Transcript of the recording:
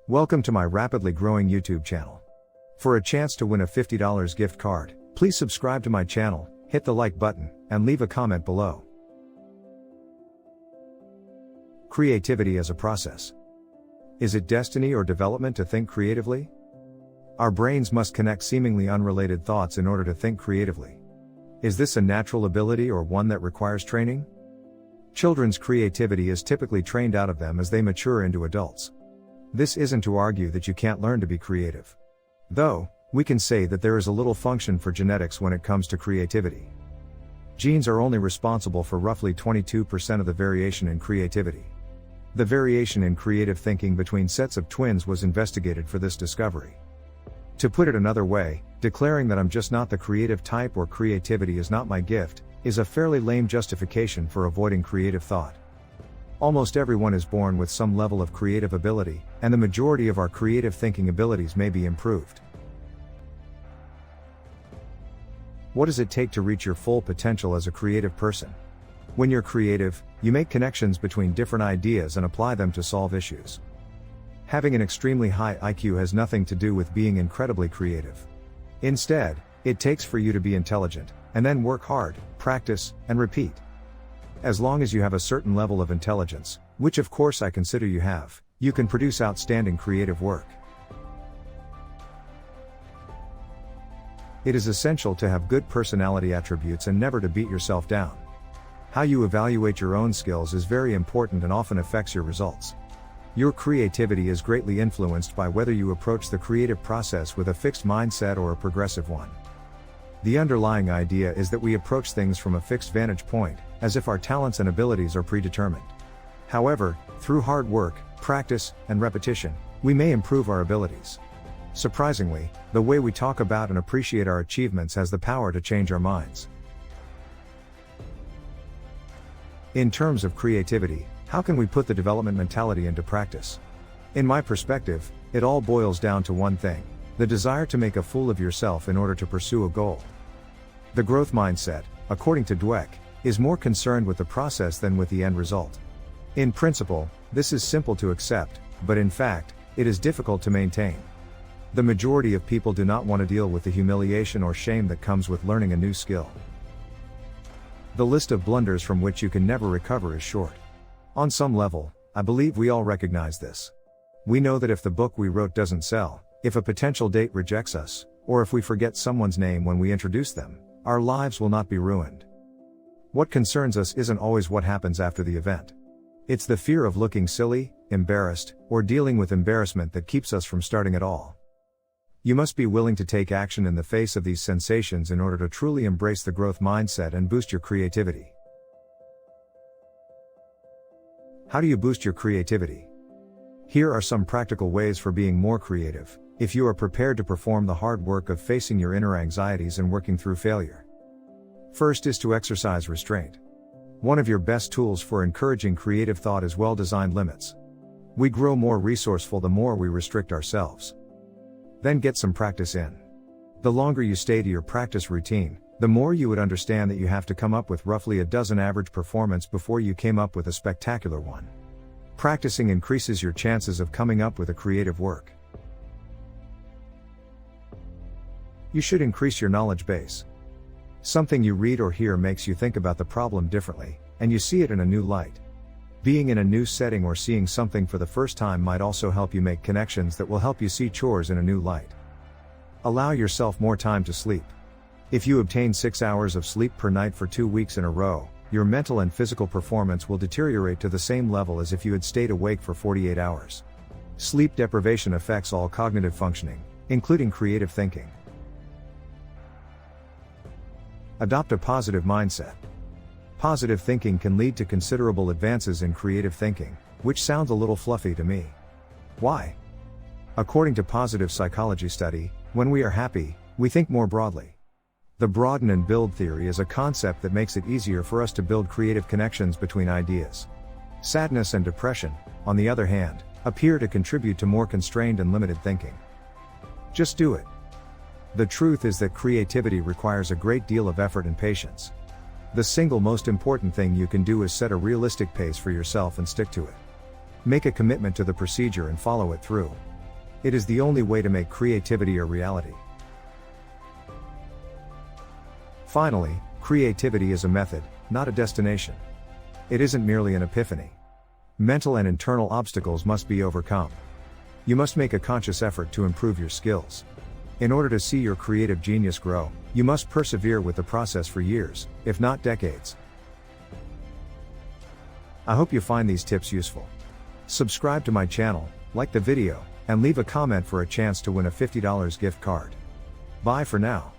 Welcome to my rapidly growing YouTube channel. For a chance to win a $50 gift card, please subscribe to my channel, hit the like button, and leave a comment below. Creativity as a process. Is it destiny or development to think creatively? Our brains must connect seemingly unrelated thoughts in order to think creatively. Is this a natural ability or one that requires training? Children's creativity is typically trained out of them as they mature into adults. This isn't to argue that you can't learn to be creative. Though, we can say that there is a little function for genetics when it comes to creativity. Genes are only responsible for roughly 22% of the variation in creativity. The variation in creative thinking between sets of twins was investigated for this discovery. To put it another way, declaring that I'm just not the creative type or creativity is not my gift, is a fairly lame justification for avoiding creative thought. Almost everyone is born with some level of creative ability, and the majority of our creative thinking abilities may be improved. What does it take to reach your full potential as a creative person? When you're creative, you make connections between different ideas and apply them to solve issues. Having an extremely high IQ has nothing to do with being incredibly creative. Instead, it takes for you to be intelligent, and then work hard, practice, and repeat. As long as you have a certain level of intelligence, which of course I consider you have, you can produce outstanding creative work. It is essential to have good personality attributes and never to beat yourself down. How you evaluate your own skills is very important and often affects your results. Your creativity is greatly influenced by whether you approach the creative process with a fixed mindset or a progressive one. The underlying idea is that we approach things from a fixed vantage point, as if our talents and abilities are predetermined. However, through hard work, practice, and repetition, we may improve our abilities. Surprisingly, the way we talk about and appreciate our achievements has the power to change our minds. In terms of creativity, how can we put the development mentality into practice? In my perspective, it all boils down to one thing: the desire to make a fool of yourself in order to pursue a goal. The growth mindset, according to Dweck, is more concerned with the process than with the end result. In principle, this is simple to accept, but in fact, it is difficult to maintain. The majority of people do not want to deal with the humiliation or shame that comes with learning a new skill. The list of blunders from which you can never recover is short. On some level, I believe we all recognize this. We know that if the book we wrote doesn't sell, if a potential date rejects us, or if we forget someone's name when we introduce them, our lives will not be ruined. What concerns us isn't always what happens after the event. It's the fear of looking silly, embarrassed, or dealing with embarrassment that keeps us from starting at all. You must be willing to take action in the face of these sensations in order to truly embrace the growth mindset and boost your creativity. How do you boost your creativity? Here are some practical ways for being more creative, if you are prepared to perform the hard work of facing your inner anxieties and working through failure. First is to exercise restraint. One of your best tools for encouraging creative thought is well-designed limits. We grow more resourceful the more we restrict ourselves. Then get some practice in. The longer you stay to your practice routine, the more you would understand that you have to come up with roughly a dozen average performance before you came up with a spectacular one. Practicing increases your chances of coming up with a creative work. You should increase your knowledge base. Something you read or hear makes you think about the problem differently, and you see it in a new light. Being in a new setting or seeing something for the first time might also help you make connections that will help you see chores in a new light. Allow yourself more time to sleep. If you obtain 6 hours of sleep per night for 2 weeks in a row, your mental and physical performance will deteriorate to the same level as if you had stayed awake for 48 hours. Sleep deprivation affects all cognitive functioning, including creative thinking. Adopt a positive mindset. Positive thinking can lead to considerable advances in creative thinking, which sounds a little fluffy to me. Why? According to positive psychology study, when we are happy, we think more broadly. The broaden and build theory is a concept that makes it easier for us to build creative connections between ideas. Sadness and depression, on the other hand, appear to contribute to more constrained and limited thinking. Just do it. The truth is that creativity requires a great deal of effort and patience. The single most important thing you can do is set a realistic pace for yourself and stick to it. Make a commitment to the procedure and follow it through. It is the only way to make creativity a reality. Finally, creativity is a method, not a destination. It isn't merely an epiphany. Mental and internal obstacles must be overcome. You must make a conscious effort to improve your skills. In order to see your creative genius grow, you must persevere with the process for years, if not decades. I hope you find these tips useful. Subscribe to my channel, like the video, and leave a comment for a chance to win a $50 gift card. Bye for now.